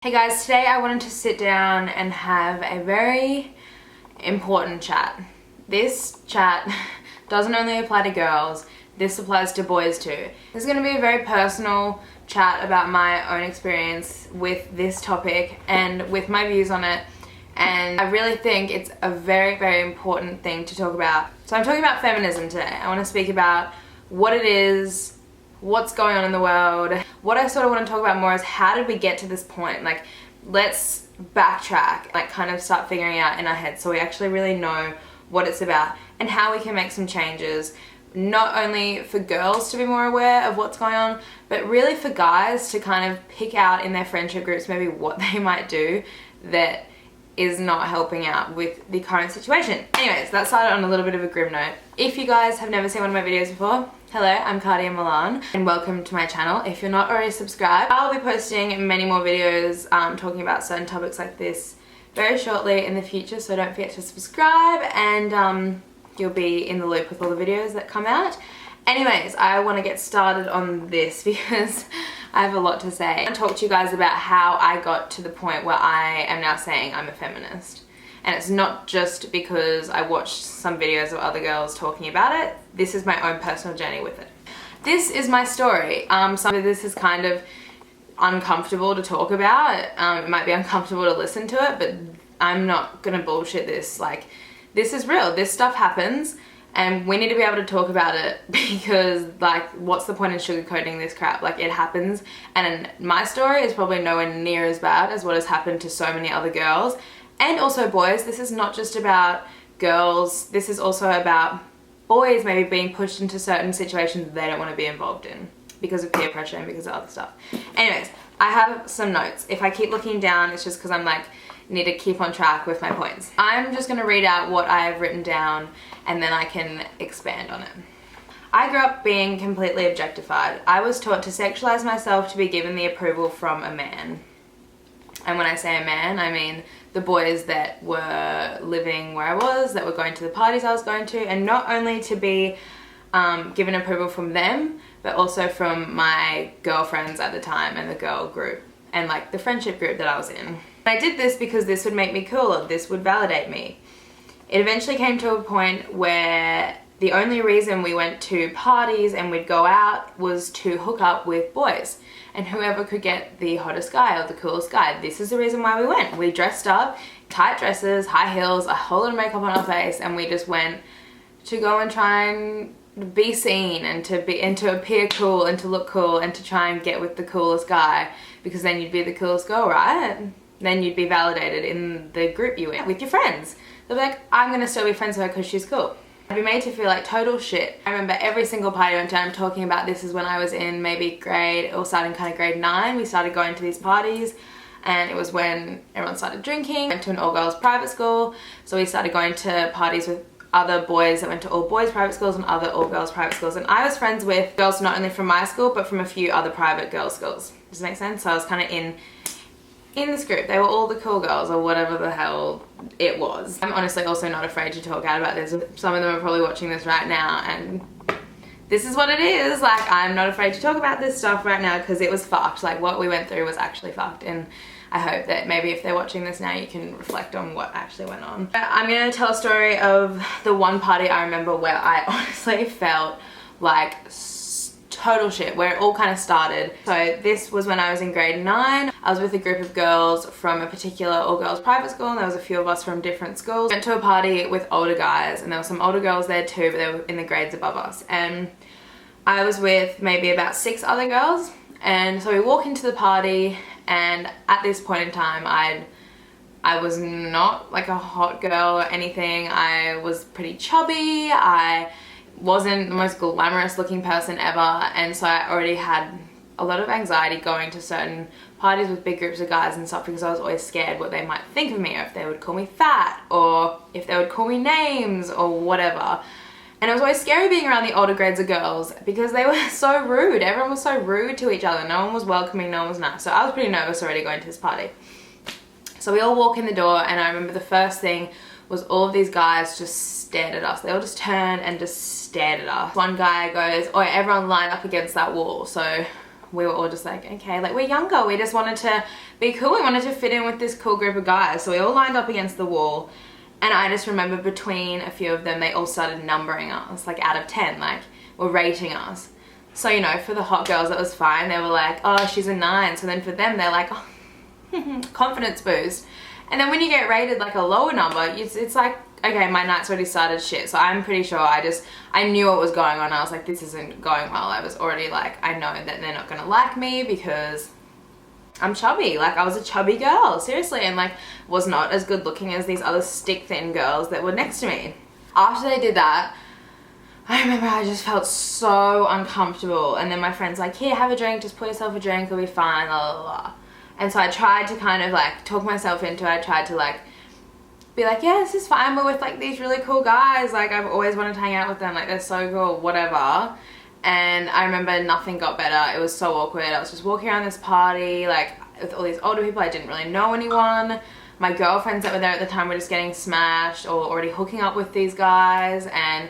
Hey guys, today I wanted to sit down and have a very important chat. This chat doesn't only apply to girls, this applies to boys too. This is going to be a very personal chat about my own experience with this topic and with my views on it, and I really think it's a very important thing to talk about. So I'm talking about feminism today. I want to speak about what it is, what's going on in the world. What I sort of want to talk about more is how did we get to this point? Like, let's backtrack, like kind of start figuring out in our heads so we actually really know what it's about and how we can make some changes, not only for girls to be more aware of what's going on, but really for guys to kind of pick out in their friendship groups maybe what they might do that is not helping out with the current situation. Anyways, that started on a little bit of a grim note. If you guys have never seen one of my videos before, hello, I'm Cartia Milan and welcome to my channel. If you're not already subscribed, I'll be posting many more videos talking about certain topics like this very shortly in the future, so don't forget to subscribe and you'll be in the loop with all the videos that come out. Anyways, I want to get started on this because I have a lot to say. I want to talk to you guys about how I got to the point where I am now saying I'm a feminist. And it's not just because I watched some videos of other girls talking about it. This is my own personal journey with it. This is my story. Some of this is kind of uncomfortable to talk about. It might be uncomfortable to listen to it, but I'm not gonna bullshit this. Like, this is real. This stuff happens. And we need to be able to talk about it because, like, what's the point in sugarcoating this crap? Like, it happens, and my story is probably nowhere near as bad as what has happened to so many other girls. And also boys. This is not just about girls. This is also about boys maybe being pushed into certain situations that they don't want to be involved in because of peer pressure and because of other stuff. Anyways, I have some notes. If I keep looking down, it's just because I'm like, need to keep on track with my points. I'm just going to read out what I've written down and then I can expand on it. I grew up being completely objectified. I was taught to sexualize myself to be given the approval from a man. And when I say a man, I mean the boys that were living where I was, that were going to the parties I was going to, and not only to be given approval from them, but also from my girlfriends at the time and the girl group and like the friendship group that I was in. I did this because this would make me cooler, this would validate me. It eventually came to a point where the only reason we went to parties and we'd go out was to hook up with boys. And whoever could get the hottest guy or the coolest guy. This is the reason why we went. We dressed up, tight dresses, high heels, a whole lot of makeup on our face, and we just went to go and try and be seen and to appear cool and to look cool and to try and get with the coolest guy, because then you'd be the coolest girl, right? Then you'd be validated in the group you were with your friends. They'll be like, I'm gonna still be friends with her because she's cool. I'd be made to feel like total shit. I remember every single party I went to, I'm talking about this is when I was in maybe grade 9, we started going to these parties, and it was when everyone started drinking. Went to an all-girls private school, so we started going to parties with other boys that went to all boys private schools and other all girls private schools, and I was friends with girls not only from my school but from a few other private girls schools. Does that make sense? So I was kind of in this group. They were all the cool girls or whatever the hell it was. I'm honestly also not afraid to talk out about this. Some of them are probably watching this right now and this is what it is. Like, I'm not afraid to talk about this stuff right now because it was fucked. Like, what we went through was actually fucked, and I hope that maybe if they're watching this now you can reflect on what actually went on. I'm gonna tell a story of the one party I remember where I honestly felt like total shit, where it all kind of started. So this was when I was in grade 9. I was with a group of girls from a particular all-girls private school, and there was a few of us from different schools. Went to a party with older guys, and there were some older girls there too, but they were in the grades above us. And I was with maybe about 6 other girls, and so we walk into the party, and at this point in time I was not like a hot girl or anything. I was pretty chubby. I wasn't the most glamorous looking person ever, and so I already had a lot of anxiety going to certain parties with big groups of guys and stuff because I was always scared what they might think of me, or if they would call me fat, or if they would call me names or whatever. And it was always scary being around the older grades of girls because they were so rude. Everyone was so rude to each other. No one was welcoming, no one was nice. So I was pretty nervous already going to this party. So we all walk in the door, and I remember the first thing was all of these guys just stared at us. They all just turned and just stared at us. One guy goes, "Oh, everyone line up against that wall." So we were all just like, okay, like we're younger, we just wanted to be cool, we wanted to fit in with this cool group of guys. So we all lined up against the wall, and I just remember between a few of them, they all started numbering us, like out of 10, like were rating us. So, you know, for the hot girls, that was fine. They were like, oh, she's a 9. So then for them, they're like, oh, confidence boost. And then when you get rated like a lower number, it's like, okay, my night's already started shit. So I'm pretty sure I knew what was going on. I was like, this isn't going well. I was already like, I know that they're not gonna like me because I'm chubby. Like, I was a chubby girl, seriously, and like was not as good looking as these other stick thin girls that were next to me. After they did that, I remember I just felt so uncomfortable, and then my friend's like, here, have a drink, just pour yourself a drink, it'll be fine, blah, blah, blah. And so I tried to kind of like talk myself into it. I tried to like be like, yeah, this is fine, we're with like these really cool guys, like I've always wanted to hang out with them, like they're so cool, whatever. And I remember nothing got better. It was so awkward. I was just walking around this party like with all these older people. I didn't really know anyone. My girlfriends that were there at the time were just getting smashed or already hooking up with these guys, and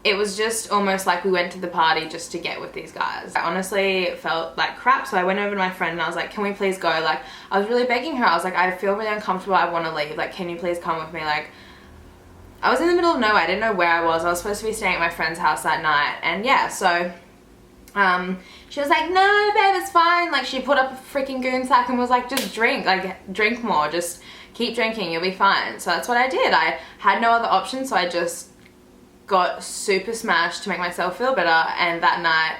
it was just almost like we went to the party just to get with these guys. I honestly felt like crap, so I went over to my friend and I was like, can we please go? Like, I was really begging her. I was like, I feel really uncomfortable, I want to leave. Like, can you please come with me? Like, I was in the middle of nowhere. I didn't know where I was. I was supposed to be staying at my friend's house that night. And yeah, so she was like, no, babe, it's fine. Like, she put up a freaking goon sack and was like, just drink. Like, drink more. Just keep drinking. You'll be fine. So that's what I did. I had no other option, so I just got super smashed to make myself feel better. And that night,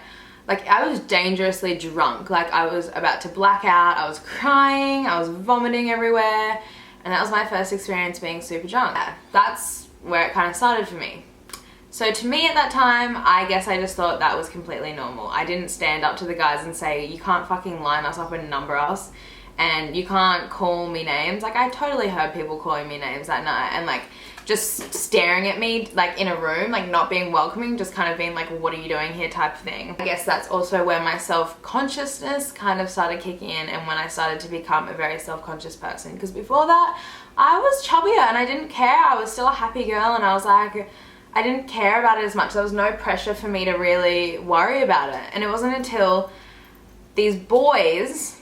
like, I was dangerously drunk. Like, I was about to black out. I was crying. I was vomiting everywhere. And that was my first experience being super drunk. That's where it kind of started for me. So to me at that time, I guess I just thought that was completely normal. I didn't stand up to the guys and say, you can't fucking line us up and number us, and you can't call me names. Like, I totally heard people calling me names that night and like just staring at me like in a room, like not being welcoming, just kind of being like, what are you doing here type of thing. I guess that's also where my self-consciousness kind of started kicking in, and when I started to become a very self-conscious person, because before that I was chubbier and I didn't care. I was still a happy girl, and I was like, I didn't care about it as much. There was no pressure for me to really worry about it. And it wasn't until these boys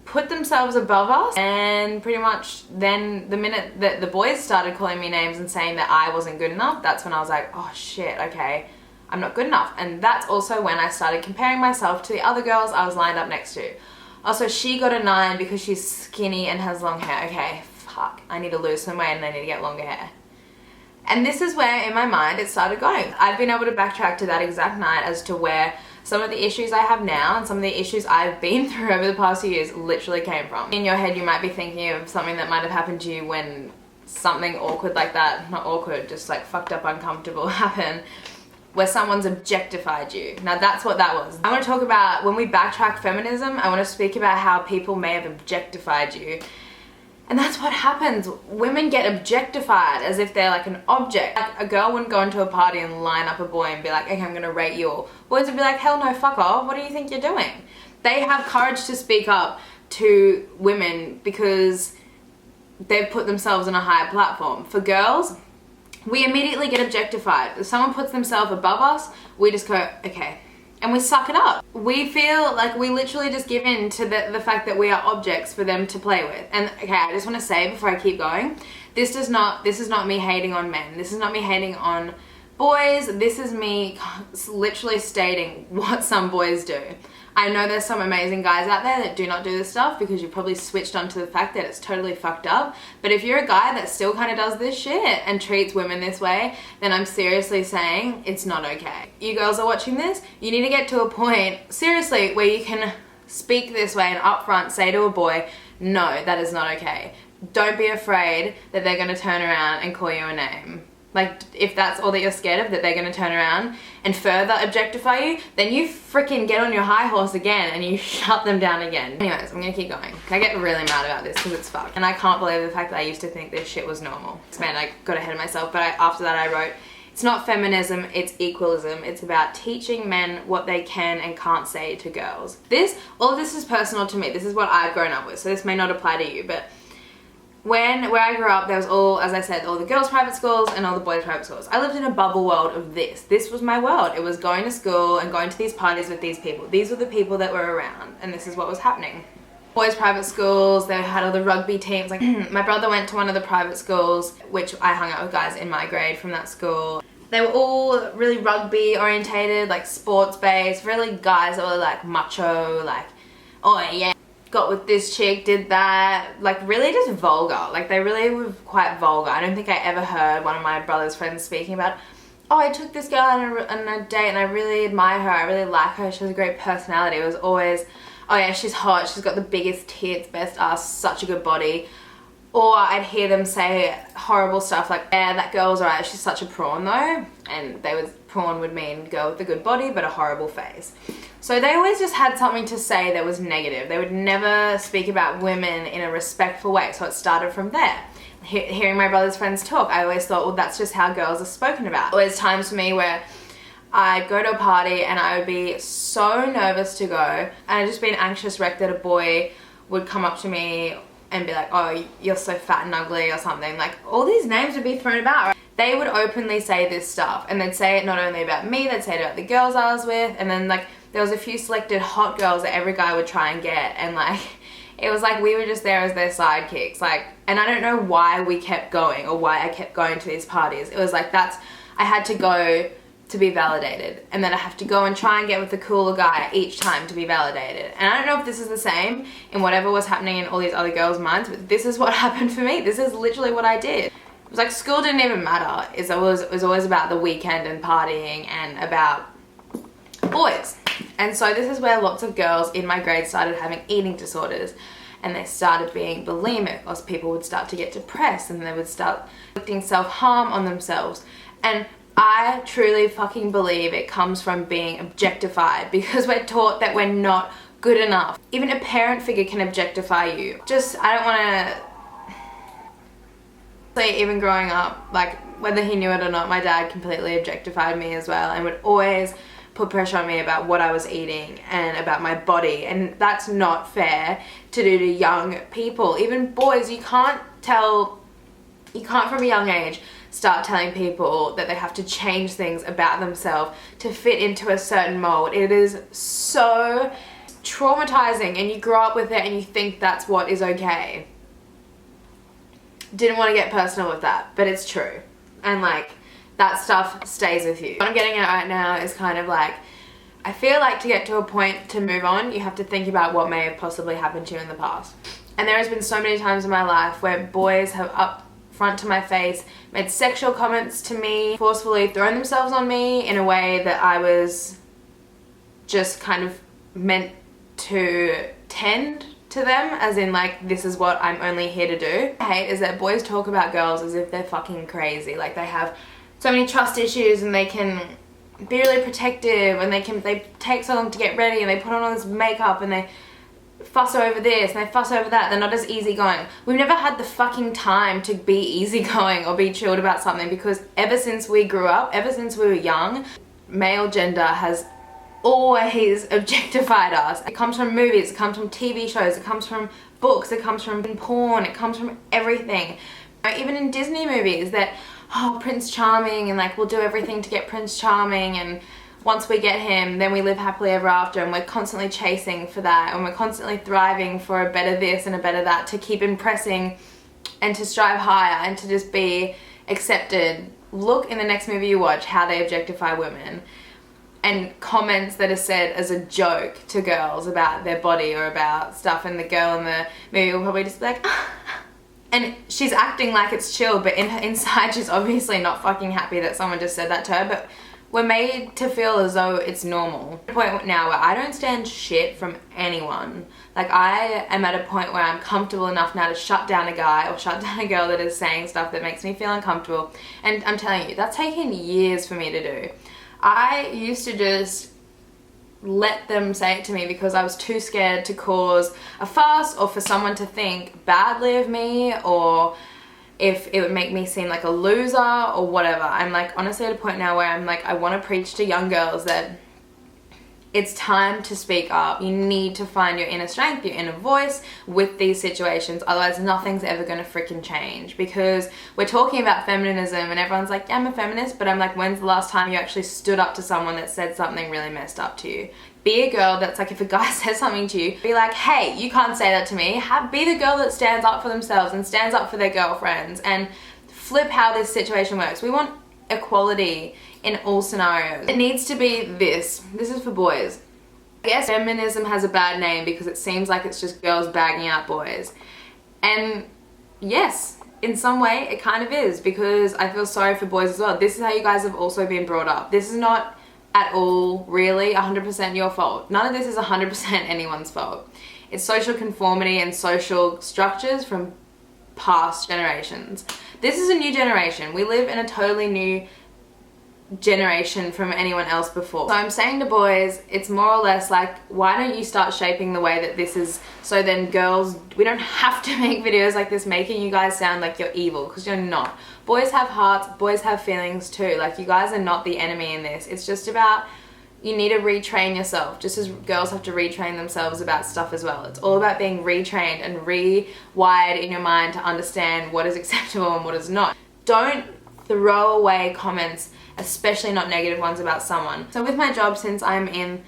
put themselves above us, and pretty much then the minute that the boys started calling me names and saying that I wasn't good enough, that's when I was like, oh shit, okay, I'm not good enough. And that's also when I started comparing myself to the other girls I was lined up next to. Also, she got a 9 because she's skinny and has long hair. Okay, fuck, I need to lose some weight and I need to get longer hair. And this is where in my mind it started going. I've been able to backtrack to that exact night as to where some of the issues I have now and some of the issues I've been through over the past few years literally came from. In your head you might be thinking of something that might have happened to you when something awkward like that, not awkward, just like fucked up uncomfortable happened, where someone's objectified you. Now that's what that was. I want to talk about, when we backtrack feminism, I want to speak about how people may have objectified you. And that's what happens. Women get objectified as if they're like an object. Like, a girl wouldn't go into a party and line up a boy and be like, okay, I'm gonna rate you all. Boys would be like, hell no, fuck off. What do you think you're doing? They have courage to speak up to women because they've put themselves on a higher platform. For girls, we immediately get objectified. If someone puts themselves above us, we just go, okay. And we suck it up. We feel like we literally just give in to the fact that we are objects for them to play with. And okay, I just want to say before I keep going, this is not me hating on men. This is not me hating on boys. This is me literally stating what some boys do. I know there's some amazing guys out there that do not do this stuff because you probably switched onto the fact that it's totally fucked up. But if you're a guy that still kind of does this shit and treats women this way, then I'm seriously saying it's not okay. You girls are watching this, you need to get to a point, seriously, where you can speak this way and upfront say to a boy, no, that is not okay. Don't be afraid that they're going to turn around and call you a name. Like, if that's all that you're scared of, that they're going to turn around and further objectify you, then you freaking get on your high horse again and you shut them down again. Anyways, I'm going to keep going. I get really mad about this because it's fucked. And I can't believe the fact that I used to think this shit was normal. Man, I got ahead of myself, but after that I wrote, it's not feminism, it's equalism. It's about teaching men what they can and can't say to girls. All of this is personal to me. This is what I've grown up with, so this may not apply to you, but where I grew up, there was all, as I said, all the girls' private schools and all the boys' private schools. I lived in a bubble world of this. This was my world. It was going to school and going to these parties with these people. These were the people that were around, and this is what was happening. Boys' private schools, they had all the rugby teams. Like, my brother went to one of the private schools, which I hung out with guys in my grade from that school. They were all really rugby orientated, like sports based, really guys that were like macho, like, oh yeah, got with this chick, did that, like really just vulgar. Like they really were quite vulgar. I don't think I ever heard one of my brother's friends speaking about, oh, I took this girl on a date and I really admire her, I really like her, she has a great personality. It was always, oh yeah, she's hot, she's got the biggest tits, best ass, such a good body. Or I'd hear them say horrible stuff like, yeah, that girl's alright, she's such a prawn though. And prawn would mean girl with a good body but a horrible face. So they always just had something to say that was negative. They would never speak about women in a respectful way. So it started from there. Hearing my brother's friends talk, I always thought, well, that's just how girls are spoken about. There was times for me where I'd go to a party and I would be so nervous to go. And I'd just be an anxious wreck that a boy would come up to me and be like, oh, you're so fat and ugly or something. Like, all these names would be thrown about. Right? They would openly say this stuff, and they'd say it not only about me, they'd say it about the girls I was with, and then like there was a few selected hot girls that every guy would try and get, and like it was like we were just there as their sidekicks. Like, and I don't know why we kept going or why I kept going to these parties. It was like I had to go to be validated, and then I have to go and try and get with the cooler guy each time to be validated. And I don't know if this is the same in whatever was happening in all these other girls' minds, but this is what happened for me. This is literally what I did. It was like school didn't even matter. It was always about the weekend and partying and about boys. And so this is where lots of girls in my grade started having eating disorders, and they started being bulimic, or people would start to get depressed and they would start inflicting self-harm on themselves. And I truly fucking believe it comes from being objectified, because we're taught that we're not good enough. Even a parent figure can objectify you. I don't want to say, even growing up, like whether he knew it or not, my dad completely objectified me as well, and would always put pressure on me about what I was eating and about my body. And that's not fair to do to young people. Even boys, you can't from a young age start telling people that they have to change things about themselves to fit into a certain mold. It is so traumatizing, and you grow up with it and you think that's what is okay. Didn't want to get personal with that, but it's true. And like, that stuff stays with you. What I'm getting at right now is kind of like, I feel like to get to a point to move on, you have to think about what may have possibly happened to you in the past. And there has been so many times in my life where boys have up front to my face made sexual comments to me, forcefully thrown themselves on me in a way that I was just kind of meant to tend to them, as in like, this is what I'm only here to do. What I hate is that boys talk about girls as if they're fucking crazy. Like, they have so many trust issues and they can be really protective, and they take so long to get ready, and they put on all this makeup, and they fuss over this and they fuss over that. They're not as easygoing. We've never had the fucking time to be easygoing or be chilled about something, because ever since we grew up, ever since we were young, male gender has always objectified us. It comes from movies, it comes from TV shows, it comes from books, it comes from porn, it comes from everything. Even in Disney movies, that, oh, Prince Charming, and like, we'll do everything to get Prince Charming, and once we get him, then we live happily ever after, and we're constantly chasing for that, and we're constantly thriving for a better this and a better that, to keep impressing and to strive higher and to just be accepted. Look in the next movie you watch how they objectify women, and comments that are said as a joke to girls about their body or about stuff, and the girl in the movie will probably just be like, and she's acting like it's chill, but inside she's obviously not fucking happy that someone just said that to her. But we're made to feel as though it's normal. At a point now where I don't stand shit from anyone. Like, I am at a point where I'm comfortable enough now to shut down a guy or shut down a girl that is saying stuff that makes me feel uncomfortable. And I'm telling you, that's taken years for me to do. I used to just let them say it to me because I was too scared to cause a fuss, or for someone to think badly of me, or if it would make me seem like a loser or whatever. I'm like, honestly at a point now where I'm like, I want to preach to young girls that It's time to speak up. You need to find your inner strength, your inner voice with these situations. Otherwise, nothing's ever going to freaking change, because we're talking about feminism and everyone's like, yeah, I'm a feminist, but I'm like, when's the last time you actually stood up to someone that said something really messed up to you? Be a girl that's like, if a guy says something to you, be like, hey, you can't say that to me. Be the girl that stands up for themselves and stands up for their girlfriends, and flip how this situation works. We want equality in all scenarios. It needs to be this. This is for boys. I guess feminism has a bad name because it seems like it's just girls bagging out boys. And yes, in some way it kind of is, because I feel sorry for boys as well. This is how you guys have also been brought up. This is not at all really 100% your fault. None of this is 100% anyone's fault. It's social conformity and social structures from past generations. This is a new generation. We live in a totally new generation from anyone else before. So I'm saying to boys, it's more or less like, why don't you start shaping the way that this is, so then girls, we don't have to make videos like this making you guys sound like you're evil, because you're not. Boys have hearts, boys have feelings too. Like, you guys are not the enemy in this. It's just about, you need to retrain yourself, just as girls have to retrain themselves about stuff as well. It's all about being retrained and rewired in your mind to understand what is acceptable and what is not. Don't throw away comments, especially not negative ones, about someone. So with my job, since I'm in,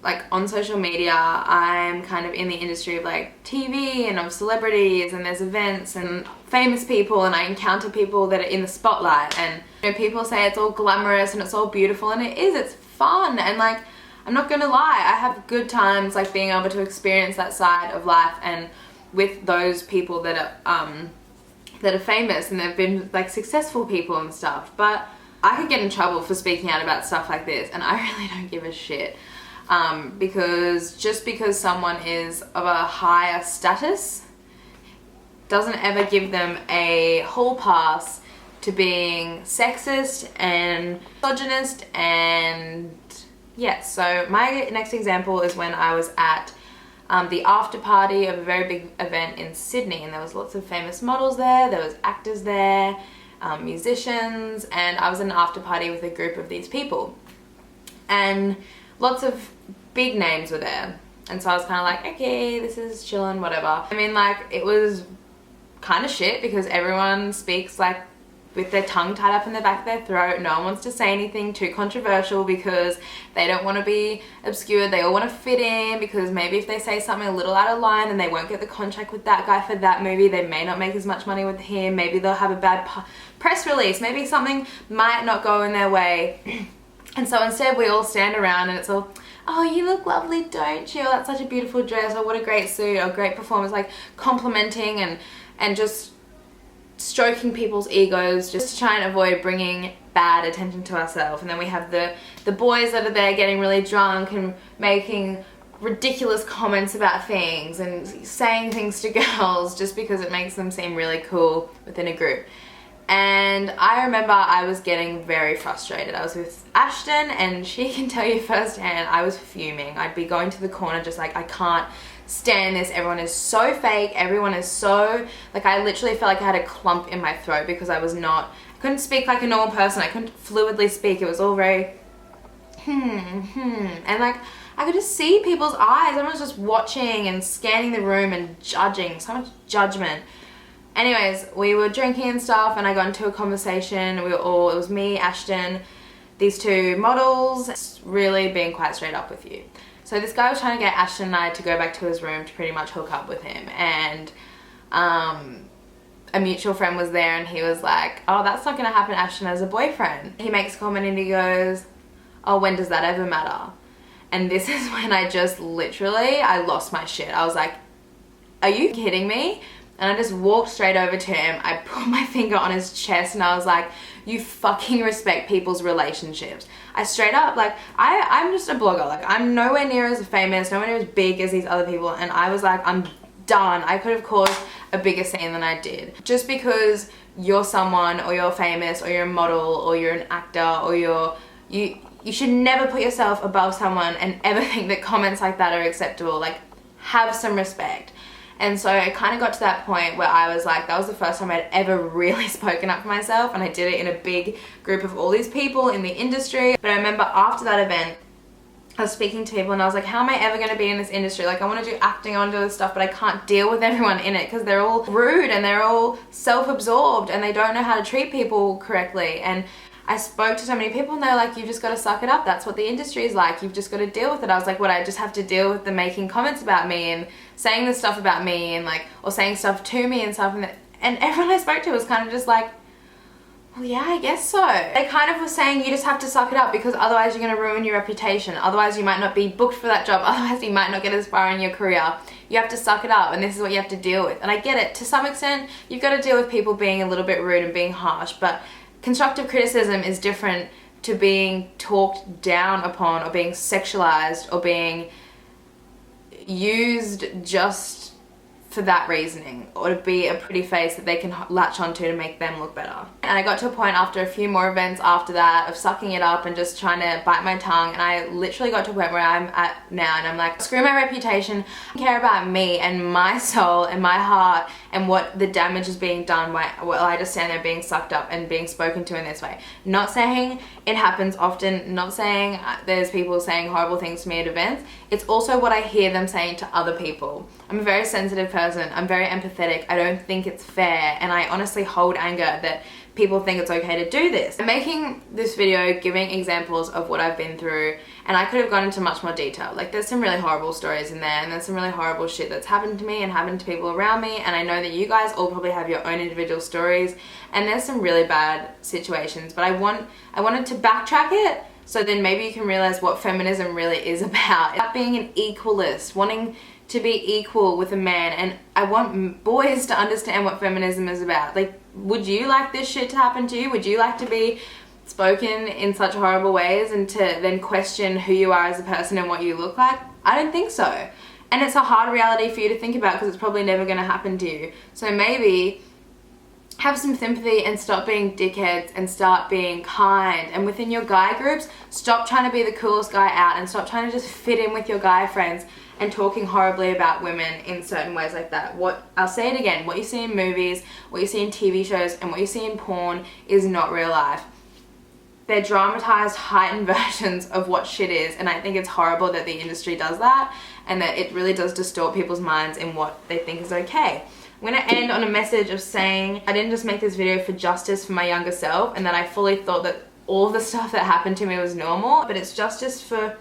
like, on social media, I'm kind of in the industry of like TV and of celebrities, and there's events and famous people, and I encounter people that are in the spotlight, and you know, people say it's all glamorous and it's all beautiful, and it is, it's fun, and like, I'm not gonna lie, I have good times like being able to experience that side of life and with those people that are famous and they've been like successful people and stuff. But I could get in trouble for speaking out about stuff like this, and I really don't give a shit, because just because someone is of a higher status doesn't ever give them a hall pass to being sexist and misogynist. And yeah, so my next example is when I was at the after party of a very big event in Sydney, and there was lots of famous models there was actors there, musicians, and I was in an after party with a group of these people, and lots of big names were there, and so I was kind of like, okay, this is chillin', whatever. I mean, like, it was kind of shit because everyone speaks like with their tongue tied up in the back of their throat. No one wants to say anything too controversial because they don't want to be obscured. They all want to fit in, because maybe if they say something a little out of line, then they won't get the contract with that guy for that movie. They may not make as much money with him. Maybe they'll have a bad press release. Maybe something might not go in their way. And so instead we all stand around and it's all, oh, you look lovely, don't you? Oh, that's such a beautiful dress. Or what a great suit. Or great performance. Like complimenting and just stroking people's egos, just to try and avoid bringing bad attention to ourselves. And then we have the boys that are there getting really drunk and making ridiculous comments about things and saying things to girls just because it makes them seem really cool within a group. And I remember I was getting very frustrated. I was with Ashton, and she can tell you firsthand, I was fuming. I'd be going to the corner just like, I can't stand this. Everyone is so fake. Everyone is so, like, I literally felt like I had a clump in my throat because I couldn't speak like a normal person. I couldn't fluidly speak. It was all very and like, I could just see people's eyes. Everyone was just watching and scanning the room and judging. So much judgment. Anyways, we were drinking and stuff, and I got into a conversation. It was me, Ashton, these two models, really being quite straight up with you. So this guy was trying to get Ashton and I to go back to his room to pretty much hook up with him. And a mutual friend was there, and he was like, oh, that's not gonna happen. Ashton has a boyfriend. He makes a comment and he goes, oh, when does that ever matter? And this is when I just literally, I lost my shit. I was like, are you kidding me? And I just walked straight over to him. I put my finger on his chest and I was like, you fucking respect people's relationships. I straight up, like, I'm just a blogger. Like, I'm nowhere near as famous, nowhere near as big as these other people. And I was like, I'm done. I could have caused a bigger scene than I did. Just because you're someone, or you're famous, or you're a model, or you're an actor, or you should never put yourself above someone and ever think that comments like that are acceptable. Like, have some respect. And so I kind of got to that point where I was like, that was the first time I'd ever really spoken up for myself, and I did it in a big group of all these people in the industry. But I remember after that event, I was speaking to people and I was like, how am I ever going to be in this industry? Like, I want to do acting, I want to do this stuff, but I can't deal with everyone in it because they're all rude and they're all self-absorbed and they don't know how to treat people correctly. And I spoke to so many people and they're like, you've just got to suck it up. That's what the industry is like. You've just got to deal with it. I was like, what, I just have to deal with them making comments about me and saying this stuff about me and like, or saying stuff to me and stuff. And everyone I spoke to was kind of just like, well, yeah, I guess so. They kind of were saying you just have to suck it up because otherwise you're going to ruin your reputation. Otherwise you might not be booked for that job. Otherwise you might not get as far in your career. You have to suck it up and this is what you have to deal with. And I get it. To some extent, you've got to deal with people being a little bit rude and being harsh. But constructive criticism is different to being talked down upon or being sexualized or being used just for that reasoning, or to be a pretty face that they can latch onto to make them look better. And I got to a point after a few more events after that of sucking it up and just trying to bite my tongue, and I literally got to a point where I'm at now and I'm like, screw my reputation, I care about me and my soul and my heart and what the damage is being done while I just stand there being sucked up and being spoken to in this way. Not saying it happens often, not saying there's people saying horrible things to me at events. It's also what I hear them saying to other people. I'm a very sensitive person, I'm very empathetic, I don't think it's fair, and I honestly hold anger that people think it's okay to do this. I'm making this video giving examples of what I've been through, and I could have gone into much more detail. Like, there's some really horrible stories in there, and there's some really horrible shit that's happened to me and happened to people around me, and I know that you guys all probably have your own individual stories, and there's some really bad situations, but I wanted to backtrack it so then maybe you can realize what feminism really is about. It's about being an equalist, wanting to be equal with a man, and I want boys to understand what feminism is about. Like, would you like this shit to happen to you? Would you like to be spoken in such horrible ways and to then question who you are as a person and what you look like? I don't think so. And it's a hard reality for you to think about because it's probably never going to happen to you. So maybe have some sympathy and stop being dickheads and start being kind. And within your guy groups, stop trying to be the coolest guy out and stop trying to just fit in with your guy friends and talking horribly about women in certain ways like that. I'll say it again, what you see in movies, what you see in TV shows, and what you see in porn is not real life. They're dramatized, heightened versions of what shit is, and I think it's horrible that the industry does that and that it really does distort people's minds in what they think is okay. I'm going to end on a message of saying I didn't just make this video for justice for my younger self and that I fully thought that all of the stuff that happened to me was normal, but it's justice for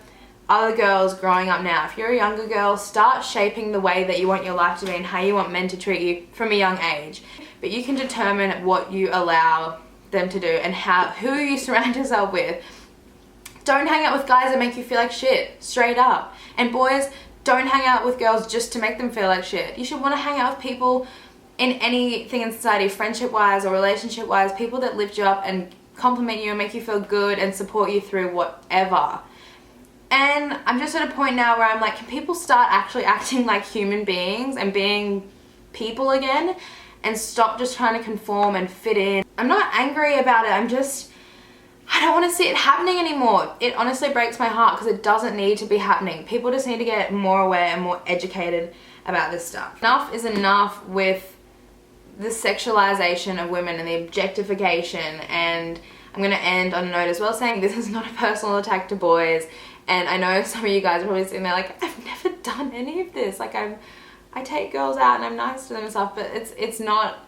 other girls growing up now. If you're a younger girl, start shaping the way that you want your life to be and how you want men to treat you from a young age. But you can determine what you allow them to do and who you surround yourself with. Don't hang out with guys that make you feel like shit, straight up. And boys, don't hang out with girls just to make them feel like shit. You should want to hang out with people in anything in society, friendship-wise or relationship-wise, people that lift you up and compliment you and make you feel good and support you through whatever. And I'm just at a point now where I'm like, can people start actually acting like human beings and being people again and stop just trying to conform and fit in? I'm not angry about it, I don't want to see it happening anymore. It honestly breaks my heart because it doesn't need to be happening. People just need to get more aware and more educated about this stuff. Enough is enough with the sexualization of women and the objectification, and I'm going to end on a note as well saying this is not a personal attack to boys. And I know some of you guys are probably sitting there like, I've never done any of this. Like, I take girls out and I'm nice to them and stuff, but it's not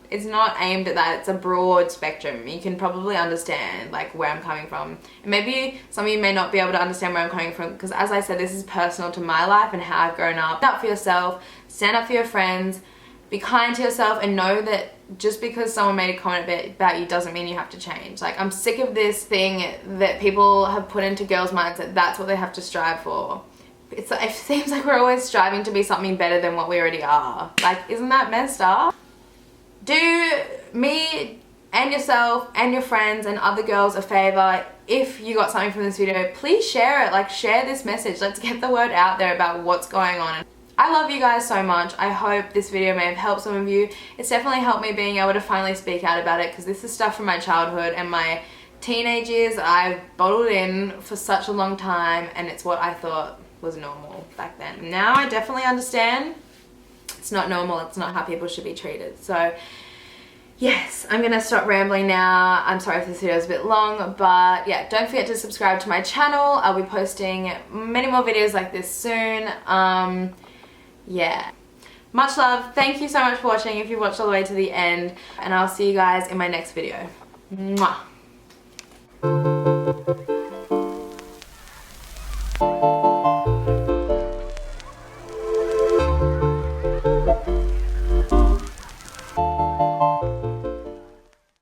aimed at that. It's a broad spectrum. You can probably understand like where I'm coming from. And maybe some of you may not be able to understand where I'm coming from because, as I said, this is personal to my life and how I've grown up. Stand up for yourself, stand up for your friends, be kind to yourself, and know that just because someone made a comment about you doesn't mean you have to change. Like, I'm sick of this thing that people have put into girls' minds that that's what they have to strive for. It seems like we're always striving to be something better than what we already are. Like, isn't that messed up? Do me and yourself and your friends and other girls a favor. If you got something from this video, please share it. Like, share this message. Let's get the word out there about what's going on. I love you guys so much. I hope this video may have helped some of you. It's definitely helped me being able to finally speak out about it because this is stuff from my childhood and my teenage years I've bottled in for such a long time, and it's what I thought was normal back then. Now I definitely understand it's not normal. It's not how people should be treated. So yes, I'm gonna stop rambling now. I'm sorry if this video is a bit long, but yeah, don't forget to subscribe to my channel. I'll be posting many more videos like this soon. Yeah. Much love. Thank you so much for watching if you watched all the way to the end, and I'll see you guys in my next video. Mwah.